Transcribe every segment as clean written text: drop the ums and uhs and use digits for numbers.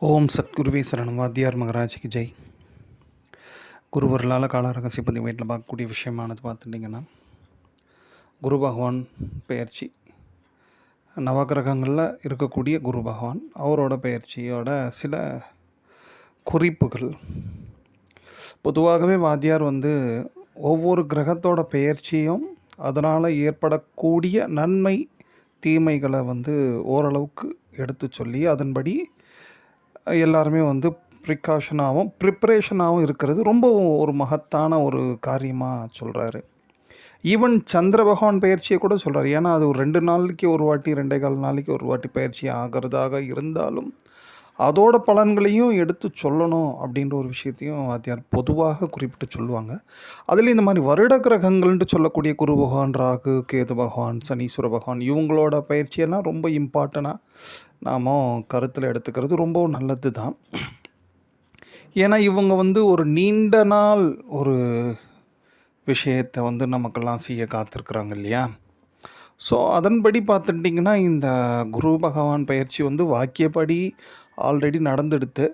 ஓம் சத்குருவே சரணம். வாத்தியார் மகராஜிக்கு ஜெய். குருவர்களால் கால ரகசிய பற்றி வீட்டில் பார்க்கக்கூடிய விஷயமானது பார்த்துட்டிங்கன்னா, குரு பகவான் பெயர்ச்சி, நவகிரகங்களில் இருக்கக்கூடிய குரு பகவான் அவரோட பெயர்ச்சியோட சில குறிப்புகள். பொதுவாகவே வாத்தியார் ஒவ்வொரு கிரகத்தோட பெயர்ச்சியும் அதனால் ஏற்படக்கூடிய நன்மை தீமைகளை ஓரளவுக்கு எடுத்து சொல்லி அதன்படி எல்லாருமே ப்ரிகாஷனாகவும் ப்ரிப்பரேஷனாகவும் இருக்கிறது ரொம்ப ஒரு மகத்தான ஒரு காரியமாக சொல்கிறாரு. ஈவன் சந்திர பகவான் பயிற்சியை கூட சொல்கிறார். ஏன்னா அது ஒரு 2 நாளைக்கு ஒரு வாட்டி 2.25 நாளைக்கு ஒரு வாட்டி பயிற்சி ஆகிறதாக இருந்தாலும் அதோட பலன்களையும் எடுத்து சொல்லணும் அப்படின்ற ஒரு விஷயத்தையும் வாத்தியார் பொதுவாக குறிப்பிட்டு சொல்லுவாங்க. அதில் இந்த மாதிரி வருட கிரகங்கள்ன்ட்டு சொல்லக்கூடிய குரு பகவான், ராகு, கேது பகவான், சனீஸ்வர பகவான் இவங்களோட பயிற்சியெல்லாம் ரொம்ப இம்பார்ட்டண்ட்டாக நாம் கருத்தில் எடுத்துக்கிறது ரொம்ப நல்லது தான். ஏன்னா இவங்க ஒரு நீண்ட நாள் ஒரு விஷயத்தை நமக்கெல்லாம் செய்ய காத்திருக்கிறாங்க இல்லையா. ஸோ அதன்படி பார்த்துட்டிங்கன்னா இந்த குரு பகவான் பயிற்சி வாக்கியப்படி ஆல்ரெடி நடந்துடுத்து.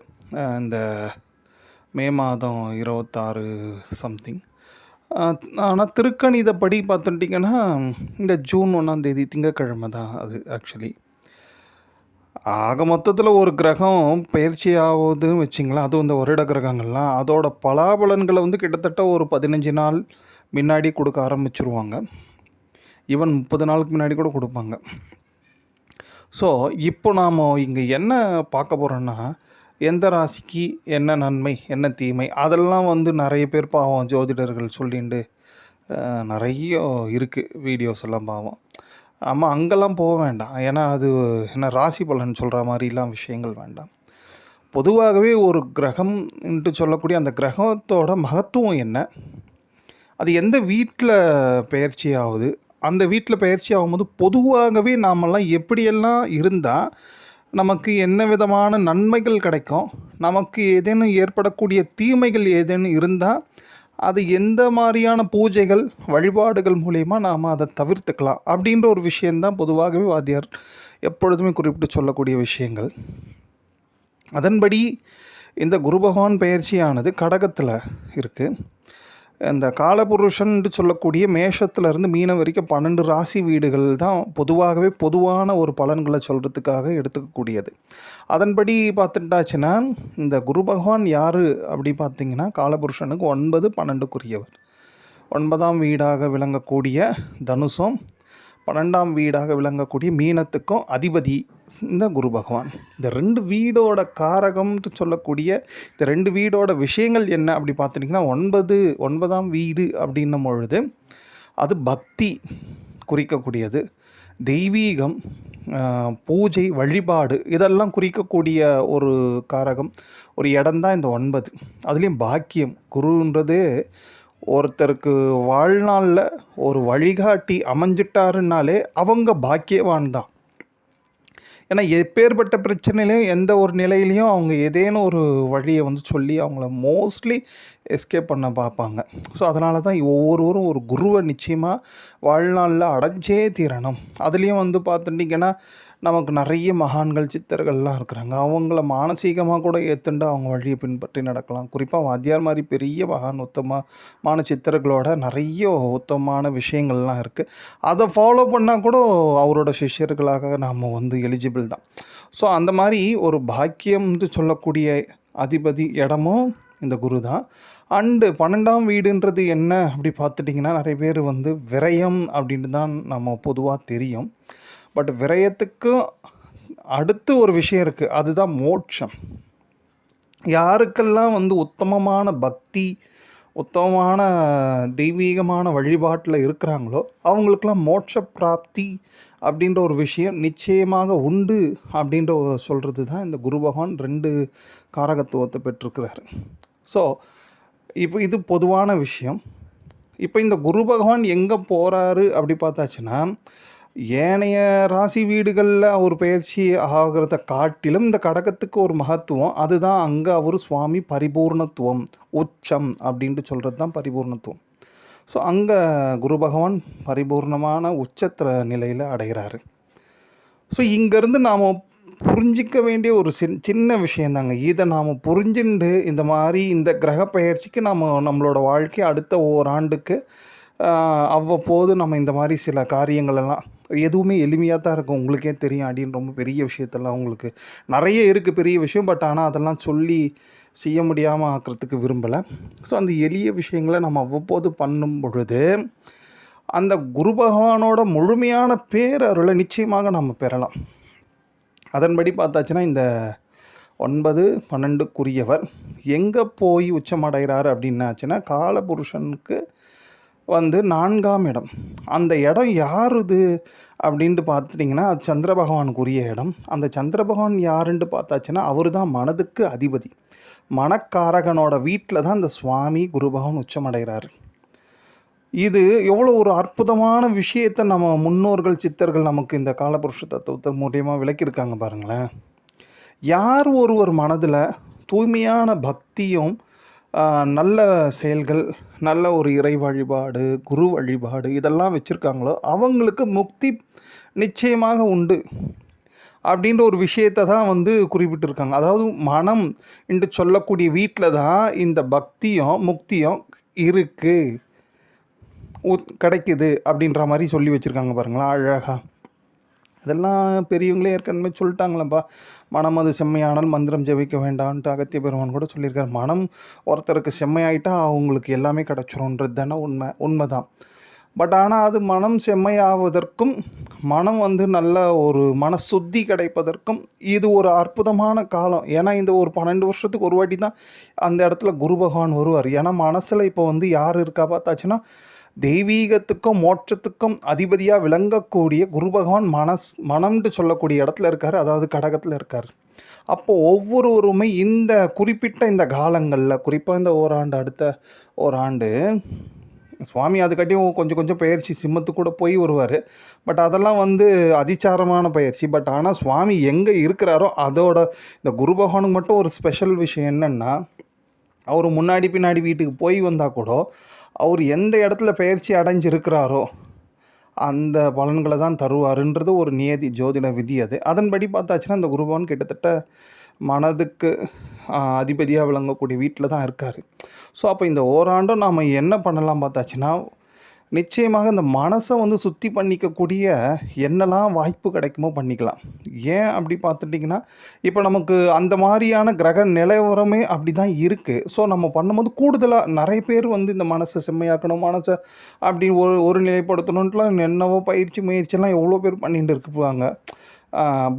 இந்த மே மாதம் 26 சம்திங். ஆனால் திருக்கணிதப்படி பார்த்துட்டிங்கன்னா இந்த ஜூன் 1ஆம் தேதி திங்கக்கிழமை தான் அது. ஆக்சுவலி ஆக மொத்தத்தில் ஒரு கிரகம் பயிற்சி ஆகுதுன்னு வச்சிங்களேன், அதுவும் இந்த வருட கிரகங்கள்லாம் அதோட பலாபலன்களை கிட்டத்தட்ட ஒரு 15 நாள் முன்னாடி கொடுக்க ஆரம்பிச்சிருவாங்க. ஈவன் 30 நாளுக்கு முன்னாடி கூட கொடுப்பாங்க. ஸோ இப்போ நாம் இங்கே என்ன பார்க்க போகிறோன்னா, எந்த ராசிக்கு என்ன நன்மை என்ன தீமை அதெல்லாம் நிறைய பேர் பாவம் ஜோதிடர்கள் சொல்லிண்டு நிறைய இருக்குது வீடியோஸ் எல்லாம் பாவம். நம்ம அங்கெல்லாம் போக வேண்டாம். ஏன்னா அது என்ன ராசி பலன் சொல்கிற மாதிரிலாம் விஷயங்கள் வேண்டாம். பொதுவாகவே ஒரு கிரகம்ன்ட்டு சொல்லக்கூடிய அந்த கிரகத்தோட மகத்துவம் என்ன, அது எந்த வீட்டில் பயிற்சி ஆகுது, அந்த வீட்டில் பயிற்சி ஆகும்போது பொதுவாகவே நாமெல்லாம் எப்படியெல்லாம் இருந்தால் நமக்கு என்ன விதமான நன்மைகள் கிடைக்கும், நமக்கு ஏதேனும் ஏற்படக்கூடிய தீமைகள் ஏதேனும் இருந்தால் அது எந்த மாதிரியான பூஜைகள் வழிபாடுகள் மூலயமா நாம் அதை தவிர்த்துக்கலாம் அப்படின்ற ஒரு விஷயந்தான் பொதுவாகவே வாத்தியார் எப்பொழுதுமே குறிப்பிட்டு சொல்லக்கூடிய விஷயங்கள். அதன்படி இந்த குரு பகவான் பயிற்சியானது கடகத்தில் இருக்குது. இந்த காலபுருஷன்ட்டு சொல்லக்கூடிய மேஷத்துலேருந்து மீனம் வரைக்கும் 12 ராசி வீடுகள் தான் பொதுவான ஒரு பலன்களை சொல்கிறதுக்காக எடுத்துக்கக்கூடியது. அதன்படி பார்த்துட்டாச்சுன்னா இந்த குரு பகவான் யார் அப்படி பார்த்திங்கன்னா காலபுருஷனுக்கு 9, 12க்குரியவர். 9ஆம் வீடாக விளங்கக்கூடிய தனுசும் 12ஆம் வீடாக விளங்கக்கூடிய மீனத்துக்கும் அதிபதி இந்த குரு பகவான். இந்த 2 வீடோட காரகம்னு சொல்லக்கூடிய இந்த 2 வீடோட விஷயங்கள் என்ன அப்படி பார்த்துட்டிங்கன்னா 9ஆம் வீடு அப்படின்னும் பொழுது அது பக்தி குறிக்கக்கூடியது, தெய்வீகம், பூஜை வழிபாடு இதெல்லாம் குறிக்கக்கூடிய ஒரு காரகம் ஒரு இடம்தான் இந்த 9. அதுலேயும் பாக்கியம் குருன்றது ஒருத்தருக்கு வாழ்நாளில் ஒரு வழிகாட்டி அமைஞ்சிட்டாருன்னாலே அவங்க பாக்கியவான் தான். ஏன்னா எப்பேற்பட்ட பிரச்சனையிலையும் எந்த ஒரு நிலையிலையும் அவங்க ஏதேனும் ஒரு வழியை சொல்லி அவங்கள மோஸ்ட்லி எஸ்கேப் பண்ண பார்ப்பாங்க. ஸோ அதனால தான் ஒவ்வொருவரும் ஒரு குருவை நிச்சயமாக வாழ்நாளில் அடைஞ்சே தீரணும். அதுலேயும் பார்த்துட்டிங்கன்னா நமக்கு நிறைய மகான்கள் சித்தர்கள்லாம் இருக்கிறாங்க. அவங்கள மானசீகமாக கூட ஏற்றுண்டு அவங்க வழியை பின்பற்றி நடக்கலாம். குறிப்பாக வாத்தியார் மாதிரி பெரிய மகான் உத்தமமான சித்தர்களோட நிறைய உத்தமமான விஷயங்கள்லாம் இருக்குது. அதை ஃபாலோ பண்ணால் கூட அவரோட சிஷ்யர்களாக நாம் எலிஜிபிள் தான். ஸோ அந்த மாதிரி ஒரு பாக்கியம்னு சொல்லக்கூடிய அதிபதி இடமும் இந்த குரு தான். அண்டு 12ஆம் வீடுன்றது என்ன அப்படி பார்த்துட்டிங்கன்னா நிறைய பேர் விரயம் அப்படின்ட்டு தான் நம்ம பொதுவாக தெரியும். பட் விரயத்துக்கும் அடுத்து ஒரு விஷயம் இருக்குது, அதுதான் மோட்சம். யாருக்கெல்லாம் உத்தமமான பக்தி உத்தமமான தெய்வீகமான வழிபாட்டில் இருக்கிறாங்களோ அவங்களுக்கெல்லாம் மோட்ச பிராப்தி அப்படின்ற ஒரு விஷயம் நிச்சயமாக உண்டு அப்படின்ற சொல்கிறது தான் இந்த குரு பகவான் 2 காரகத்துவத்தை பெற்றிருக்கிறாரு. ஸோ இப்போ இது பொதுவான விஷயம். இப்போ இந்த குரு பகவான் எங்கே போகிறாரு அப்படி பார்த்தாச்சுன்னா ஏனைய ராசி வீடுகளில் அவர் பயிற்சி ஆகிறத காட்டிலும் இந்த கடகத்துக்கு ஒரு மகத்துவம். அதுதான் அங்கே அவர் சுவாமி பரிபூர்ணத்துவம் உச்சம் அப்படின்ட்டு சொல்கிறது தான் பரிபூர்ணத்துவம். ஸோ அங்கே குரு பகவான் பரிபூர்ணமான உச்சத்திர நிலையில் அடைகிறாரு. ஸோ இங்கேருந்து நாம் புரிஞ்சிக்க வேண்டிய ஒரு சின்ன விஷயந்தாங்க. இதை நாம் புரிஞ்சுண்டு இந்த மாதிரி இந்த கிரக பெயர்ச்சிக்கு நம்மளோட வாழ்க்கை அடுத்த ஓராண்டுக்கு அவ்வப்போது நம்ம இந்த மாதிரி சில காரியங்களெல்லாம் எதுவுமே எளிமையாக தான் இருக்கும். உங்களுக்கே தெரியும் அப்படின்னு ரொம்ப பெரிய விஷயத்தெல்லாம் உங்களுக்கு நிறைய இருக்குது பெரிய விஷயம். பட் ஆனால் அதெல்லாம் சொல்லி செய்ய முடியாமல் ஆக்கிறதுக்கு விரும்பலை. ஸோ அந்த எளிய விஷயங்களை நம்ம அவ்வப்போது பண்ணும் பொழுது அந்த குரு பகவானோட முழுமையான பேரருளை நிச்சயமாக நம்ம பெறலாம். அதன்படி பார்த்தாச்சுன்னா இந்த 9, 12க்குரியவர் எங்கே போய் உச்சமடைகிறார் அப்படின்னாச்சுன்னா காலபுருஷனுக்கு 4ஆம் இடம். அந்த இடம் யாருது அப்படின்ட்டு பார்த்துட்டிங்கன்னா அது சந்திர பகவானுக்குரிய இடம். அந்த சந்திர பகவான் யாருன்ட்டு பார்த்தாச்சுன்னா அவர் தான் மனதுக்கு அதிபதி. மனக்காரகனோட வீட்டில் தான் இந்த சுவாமி குரு பகவான் உச்சமடைகிறார். இது எவ்வளோ ஒரு அற்புதமான விஷயத்தை நம்ம முன்னோர்கள் சித்தர்கள் நமக்கு இந்த காலபுருஷ தத்துவத்தை மூலியமாக விளக்கியிருக்காங்க பாருங்களேன். யார் ஒருவர் மனதில் தூய்மையான பக்தியும் நல்ல செயல்கள், நல்ல ஒரு இறை வழிபாடு, குரு வழிபாடு இதெல்லாம் வச்சுருக்காங்களோ அவங்களுக்கு முக்தி நிச்சயமாக உண்டு அப்படின்ற ஒரு விஷயத்தை தான் குறிப்பிட்டிருக்காங்க. அதாவது மனம் என்று சொல்லக்கூடிய வீட்டில் தான் இந்த பக்தியும் முக்தியும் இருக்குது, கிடைக்குது அப்படின்ற மாதிரி சொல்லி வச்சுருக்காங்க பாருங்களா அழகாக. இதெல்லாம் பெரியவங்களே ஏற்கனவே சொல்லிட்டாங்களப்பா. மனம் அது செம்மையானால் மந்திரம் ஜெபிக்க வேண்டான்ட்டு அகத்திய பெருமான் கூட சொல்லியிருக்காரு. மனம் ஒருத்தருக்கு செம்மையாயிட்டா அவங்களுக்கு எல்லாமே கிடச்சிரும்ன்றது தானே உண்மைதான். பட் ஆனால் அது மனம் செம்மையாவதற்கும் மனம் நல்ல ஒரு மனசுத்தி கிடைப்பதற்கும் இது ஒரு அற்புதமான காலம். ஏன்னா இந்த ஒரு 12 வருஷத்துக்கு ஒரு வாட்டி தான் அந்த இடத்துல குரு பகவான் வருவார். ஏன்னா மனசில் இப்போ யார் இருக்கா பார்த்தாச்சுன்னா தெய்வீகத்துக்கும் மோட்சத்துக்கும் அதிபதியாக விளங்கக்கூடிய குரு பகவான் மனம்னு சொல்லக்கூடிய இடத்துல இருக்கார், அதாவது கடகத்தில் இருக்கார். அப்போது ஒவ்வொருவருமே இந்த குறிப்பிட்ட இந்த காலங்களில் குறிப்பாக இந்த ஓராண்டு அடுத்த ஓராண்டு சுவாமி அதுக்காட்டியும் கொஞ்சம் கொஞ்சம் பயிற்சி சிம்மத்துக்கு கூட போய் வருவார். பட் அதெல்லாம் அதிச்சாரமான பயிற்சி. பட் ஆனால் சுவாமி எங்கே இருக்கிறாரோ அதோட இந்த குரு பகவானுக்கு மட்டும் ஒரு ஸ்பெஷல் விஷயம் என்னென்னா அவர் முன்னாடி பின்னாடி வீட்டுக்கு போய் வந்தால் கூட அவர் எந்த இடத்துல பயிற்சி அடைஞ்சிருக்கிறாரோ அந்த பலன்களை தான் தருவாருன்றது ஒரு நியதி, ஜோதிட விதி அது. அதன்படி பார்த்தாச்சுன்னா இந்த குருபவன் கிட்டத்தட்ட மனதுக்கு அதிபதியாக விளங்கக்கூடிய வீட்டில் தான் இருக்கார். ஸோ அப்போ இந்த ஓராண்டும் நாம் என்ன பண்ணலாம் பார்த்தாச்சுன்னா நிச்சயமாக இந்த மனசை சுத்தி பண்ணிக்கக்கூடிய என்னெல்லாம் வாய்ப்பு கிடைக்குமோ பண்ணிக்கலாம். ஏன் அப்படி பார்த்துட்டிங்கன்னா இப்போ நமக்கு அந்த மாதிரியான கிரக நிலவரமே அப்படி தான் இருக்குது. ஸோ நம்ம பண்ணும்போது கூடுதலாக நிறைய பேர் இந்த மனசை செம்மையாக்கணும், மனசை அப்படி ஒரு நிலைப்படுத்தணுன்ட்டுலாம் என்னவோ முயற்சியெல்லாம் எவ்வளோ பேர் பண்ணிட்டு இருக்குவாங்க.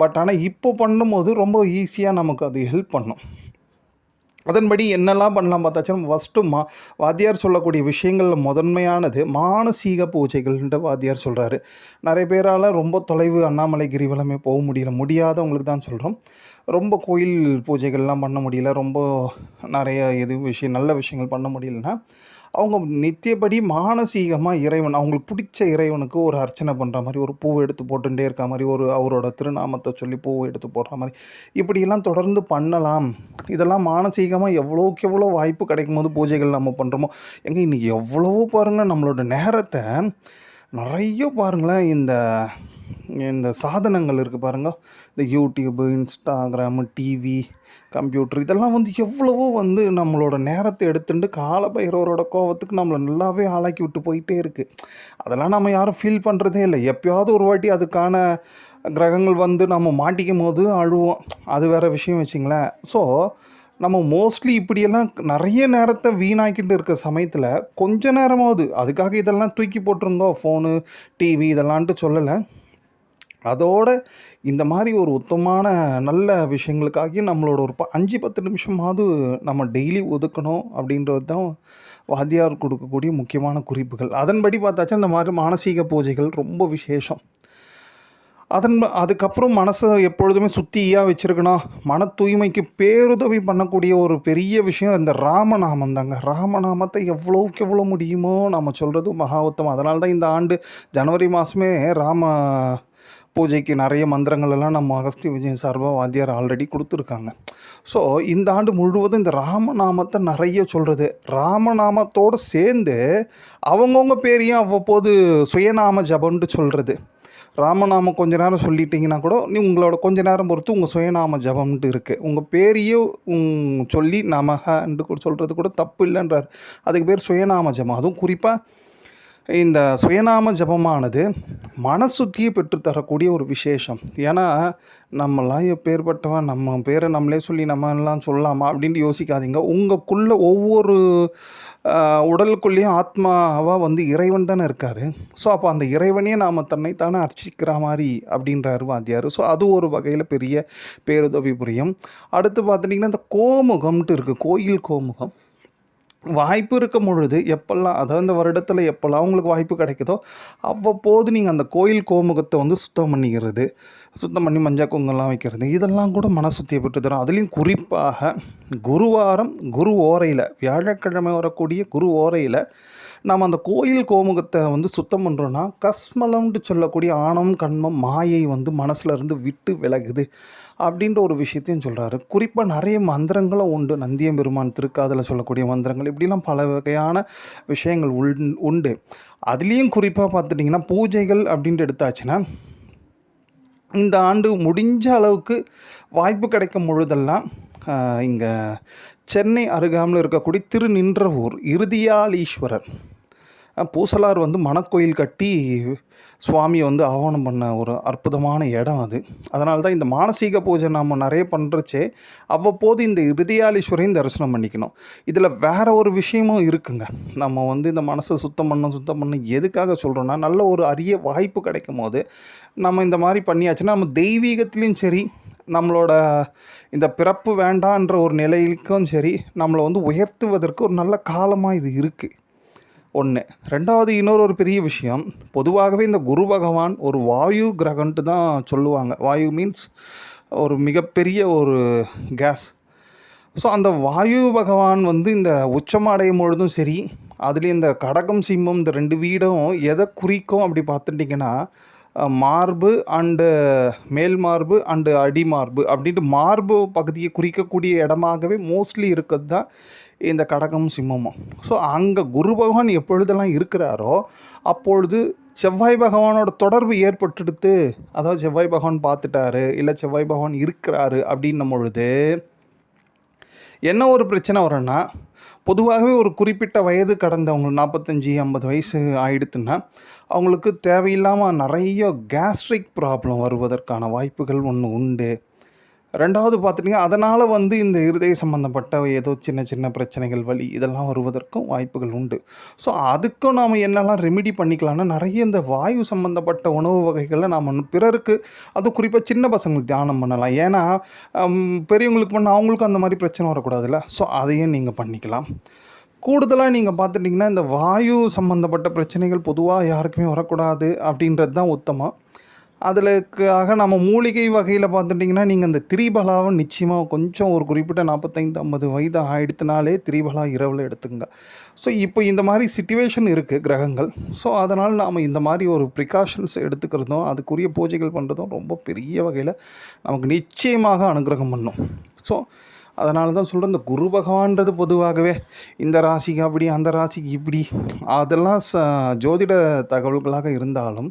பட் ஆனால் இப்போ பண்ணும்போது ரொம்ப ஈஸியாக நமக்கு அது ஹெல்ப் பண்ணும். அதன்படி என்னெல்லாம் பண்ணலாம் பார்த்தாச்சுன்னா ஃபஸ்ட்டு வாத்தியார் சொல்லக்கூடிய விஷயங்களில் முதன்மையானது மானசீக பூஜைகள்ன்ட்டு வாத்தியார் சொல்கிறாரு. நிறைய பேரால் ரொம்ப தொலைவு அண்ணாமலை கிரிவலமே போக முடியாதவங்களுக்கு தான் சொல்கிறோம். ரொம்ப கோயில் பூஜைகள்லாம் பண்ண முடியல, ரொம்ப நிறைய நல்ல விஷயங்கள் பண்ண முடியலன்னா அவங்க நித்தியப்படி மானசீகமாக இறைவன் அவங்களுக்கு பிடிச்ச இறைவனுக்கு ஒரு அர்ச்சனை பண்ணுற மாதிரி, ஒரு பூவை எடுத்து போட்டுகிட்டே இருக்க மாதிரி, அவரோட திருநாமத்தை சொல்லி பூவை எடுத்து போடுற மாதிரி இப்படியெல்லாம் தொடர்ந்து பண்ணலாம். இதெல்லாம் மானசீகமாக எவ்வளோக்கு எவ்வளோ வாய்ப்பு கிடைக்கும் போது பூஜைகள் நம்ம பண்ணுறோமோ. இன்றைக்கி எவ்வளவோ பாருங்கள் நம்மளோட நேரத்தை நிறைய பாருங்களேன் இந்த சாதனங்கள் இருக்குது பாருங்கள். இந்த யூடியூப்பு, இன்ஸ்டாகிராமு, டிவி, கம்ப்யூட்டர் இதெல்லாம் எவ்வளவோ நம்மளோட நேரத்தை எடுத்துட்டு காலபைரவரோட கோபத்துக்கு நம்மளை நல்லாவே ஆளாக்கி விட்டு போயிட்டே இருக்குது. அதெல்லாம் நம்ம யாரும் ஃபீல் பண்ணுறதே இல்லை. எப்போயாவது ஒரு வாட்டி அதுக்கான கிரகங்கள் நம்ம மாட்டிக்கும் போது அழுவோம், அது வேறு விஷயம் வச்சிங்களேன். ஸோ நம்ம மோஸ்ட்லி இப்படியெல்லாம் நிறைய நேரத்தை வீணாக்கிட்டு இருக்க சமயத்தில் கொஞ்ச நேரமாவது அதுக்காக இதெல்லாம் தூக்கி போட்டிருந்தோம், ஃபோனு, டிவி இதெல்லான்ட்டு சொல்லலை. அதோடு இந்த மாதிரி ஒரு உத்தமமான நல்ல விஷயங்களுக்காகி நம்மளோட ஒரு 5-10 நிமிஷமாவது நம்ம டெய்லி ஒதுக்கணும் அப்படின்றது தான் வாத்தியார் கொடுக்கக்கூடிய முக்கியமான குறிப்புகள். அதன்படி பார்த்தாச்சா இந்த மாதிரி மானசீக பூஜைகள் ரொம்ப விசேஷம். அதுக்கப்புறம் மனசை எப்பொழுதுமே சுத்தியாக வச்சுருக்கணும். மன தூய்மைக்கு பேருதவி பண்ணக்கூடிய ஒரு பெரிய விஷயம் இந்த ராமநாமம் தாங்க. ராமநாமத்தை எவ்வளோக்கு எவ்வளோ முடியுமோ நம்ம சொல்கிறது மகா உத்தமம். அதனால தான் இந்த ஆண்டு ஜனவரி மாதமே ராம பூஜைக்கு நிறைய மந்திரங்கள் எல்லாம் நம்ம அகஸ்திய விஜயம் சார்பாக வாத்தியார் ஆல்ரெடி கொடுத்துருக்காங்க. ஸோ இந்த ஆண்டு முழுவதும் இந்த ராமநாமத்தை நிறைய சொல்கிறது. ராமநாமத்தோடு சேர்ந்து அவங்கவுங்க பேரையும் அவ்வப்போது சுயநாம ஜபம்னு சொல்கிறது. ராமநாமம் கொஞ்ச நேரம் சொல்லிட்டீங்கன்னா கூட உங்களோட கொஞ்ச நேரம் பொறுத்து உங்கள் சுயநாம ஜபம்ன்ட்டு இருக்குது. உங்கள் பேரையும் சொல்லி நமகன்னு கூட சொல்கிறது கூட தப்பு இல்லைன்றார். அதுக்கு பேர் சுயநாம ஜபம். அதுவும் குறிப்பாக இந்த சுயநாம ஜபமானது மனசுத்தியை பெற்றுத்தரக்கூடிய ஒரு விசேஷம். ஏன்னா நம்மளாம் எப்பேற்பட்டவன், நம்ம பேரை நம்மளே சொல்லி நம்ம எல்லாம் சொல்லலாமா அப்படின்ட்டு யோசிக்காதீங்க. உங்களுக்குள்ள ஒவ்வொரு உடலுக்குள்ளேயும் ஆத்மாவாக வந்து இறைவன் தானே இருக்கார். ஸோ அப்போ அந்த இறைவனையே நாம் தன்னைத்தானே அர்ச்சிக்கிற மாதிரி அப்படின்றாரு வாத்தியார். ஸோ அது ஒரு வகையில் பெரிய பேருதவி புரியும். அடுத்து பார்த்துட்டிங்கன்னா இந்த கோமுகம்ன்ட்டு இருக்குது, கோயில் கோமுகம். வாய்ப்பு இருக்கும் பொழுது எப்பெல்லாம், அதாவது இந்த வருடத்தில் எப்போல்லாம் உங்களுக்கு வாய்ப்பு கிடைக்குதோ அவ்வப்போது நீங்கள் அந்த கோயில் கோமுகத்தை வந்து சுத்தம் பண்ணிக்கிறது, சுத்தம் பண்ணி மஞ்சள் குங்குமம்லாம் வைக்கிறது, இதெல்லாம் கூட மன சுத்தியை பெற்று தரும். அதுலேயும் குறிப்பாக குருவாரம் குரு ஓரையில், வியாழக்கிழமை வரக்கூடிய குரு ஓரையில் நாம் அந்த கோயில் கோமுகத்தை வந்து சுத்தம் பண்ணுறோன்னா கஸ்மலம்னு சொல்லக்கூடிய ஆணவம் கண்மம் மாயை வந்து மனசில் இருந்து விட்டு விலகுது அப்படின்ற ஒரு விஷயத்தையும் சொல்கிறாரு. குறிப்பாக நிறைய மந்திரங்களும் உண்டு. நந்தியம் பெருமான் திருக்காதில் சொல்லக்கூடிய மந்திரங்கள், இப்படிலாம் பல வகையான விஷயங்கள் உண்டு. அதுலேயும் குறிப்பாக பார்த்துட்டிங்கன்னா பூஜைகள் அப்படின்ட்டு எடுத்தாச்சுன்னா இந்த ஆண்டு முடிஞ்ச அளவுக்கு வாய்ப்பு கிடைக்கும் பொழுதெல்லாம் இங்கே சென்னை அருகாமல் இருக்கக்கூடிய திருநின்றவூர் இறுதியாலீஸ்வரர் பூசலார் வந்து மணக்கோயில் கட்டி சுவாமியை வந்து ஆவணம் பண்ண ஒரு அற்புதமான இடம் அது. அதனால தான் இந்த மானசீக பூஜை நாம் நிறைய பண்ணுறச்சே அவ்வப்போது இந்த இறுதியாலீஸ்வரையும் தரிசனம் பண்ணிக்கணும். இதில் வேறு ஒரு விஷயமும் இருக்குங்க. நம்ம வந்து இந்த மனசை சுத்தம் பண்ண எதுக்காக சொல்கிறோன்னா, நல்ல ஒரு அரிய வாய்ப்பு கிடைக்கும் போது நம்ம இந்த மாதிரி பண்ணியாச்சுன்னா நம்ம தெய்வீகத்துலேயும் சரி, நம்மளோட இந்த பிறப்பு வேண்டான்ற ஒரு நிலைக்கும் சரி, நம்மளை வந்து உயர்த்துவதற்கு ஒரு நல்ல காலமாக இது இருக்குது. ஒன்று. ரெண்டாவது, இன்னொரு பெரிய விஷயம், பொதுவாகவே இந்த குரு பகவான் ஒரு வாயு கிரகன்ட்டு தான் சொல்லுவாங்க. வாயு மீன்ஸ் ஒரு மிகப்பெரிய ஒரு கேஸ். ஸோ அந்த வாயு பகவான் வந்து இந்த உச்சம் அடையும் பொழுதும் சரி, அதுலேயும் இந்த கடகம் சிம்மம் இந்த 2 வீடும் எதை குறிக்கும் அப்படி பார்த்துட்டிங்கன்னா, மார்பு அண்டு மேல் மார்பு அண்டு அடி மார்பு அப்படின்ட்டு மார்பு பகுதியை குறிக்கக்கூடிய இடமாகவே மோஸ்ட்லி இருக்கிறது தான் இந்த கடகம் சிம்மமும். ஸோ அங்கே குரு பகவான் எப்பொழுதெல்லாம் இருக்கிறாரோ அப்பொழுது செவ்வாய் பகவானோட தொடர்பு ஏற்பட்டுடுத்து, அதாவது செவ்வாய் பகவான் பார்த்துட்டாரு இல்லை செவ்வாய் பகவான் இருக்கிறாரு அப்படின்னும் பொழுது என்ன ஒரு பிரச்சனை வரும்னா, பொதுவாகவே ஒரு குறிப்பிட்ட வயது கடந்தவங்க 45-50 வயசு ஆகிடுத்துன்னா அவங்களுக்கு தேவையில்லாமல் நிறைய கேஸ்ட்ரிக் ப்ராப்ளம் வருவதற்கான வாய்ப்புகள் ஒன்று உண்டு. ரெண்டாவது பார்த்துட்டிங்க, அதனால் வந்து இந்த இருதய சம்மந்தப்பட்ட ஏதோ சின்ன சின்ன பிரச்சனைகள், வலி இதெல்லாம் வருவதற்கும் வாய்ப்புகள் உண்டு. ஸோ அதுக்கும் நாம் என்னெல்லாம் ரெமிடி பண்ணிக்கலாம்னா, நிறைய இந்த வாயு சம்மந்தப்பட்ட உணவு வகைகளில் நாம் பிறருக்கு, அதுவும் குறிப்பாக சின்ன பசங்களுக்கு தியானம் பண்ணலாம். ஏன்னா பெரியவங்களுக்கு பண்ண அவங்களுக்கும் அந்த மாதிரி பிரச்சனை வரக்கூடாதுல்ல. ஸோ அதையும் நீங்கள் பண்ணிக்கலாம். கூடுதலாக நீங்கள் பார்த்துட்டிங்கன்னா இந்த வாயு சம்மந்தப்பட்ட பிரச்சனைகள் பொதுவாக யாருக்குமே வரக்கூடாது அப்படின்றது தான் உத்தமம். அதுக்காக நம்ம மூலிகை வகையில் பார்த்துட்டிங்கன்னா, நீங்கள் இந்த திரிபலாவை நிச்சயமாக கொஞ்சம் ஒரு குறிப்பிட்ட 45-50 வயது ஆகிடுத்துனாலே திரிபலா இரவில் எடுத்துங்க. ஸோ இப்போ இந்த மாதிரி சிச்சுவேஷன் இருக்குது கிரகங்கள். ஸோ அதனால் நாம் இந்த மாதிரி ஒரு ப்ரிகாஷன்ஸ் எடுத்துக்கிறதும் அதுக்குரிய பூஜைகள் பண்ணுறதும் ரொம்ப பெரிய வகையில் நமக்கு நிச்சயமாக அனுகிரகம் பண்ணும். ஸோ அதனால தான் சொல்கிறேன், இந்த குரு பகவான்றது பொதுவாகவே இந்த ராசிக்கு அப்படி அந்த ராசிக்கு இப்படி அதெல்லாம் ஜோதிட தகவல்களாக இருந்தாலும்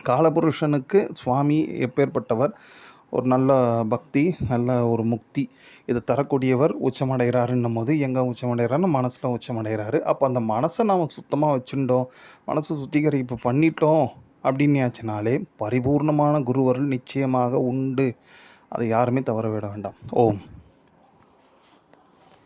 காலபுருஷனுக்கு சுவாமி எப்பேற்பட்டவர், ஒரு நல்ல பக்தி, நல்ல ஒரு முக்தி இதை தரக்கூடியவர் உச்சமடைகிறாருன்னும் போது எங்கே உச்சமடைகிறாருன்னு மனசில் உச்சமடைகிறாரு. அப்போ அந்த மனசை நாம் சுத்தமாக வச்சுட்டோம், மனசை சுத்திகரிப்பு பண்ணிட்டோம் அப்படின்னாச்சுனாலே பரிபூர்ணமான குருவருள் நிச்சயமாக உண்டு. அதை யாருமே தவற விட வேண்டாம். ஓம்.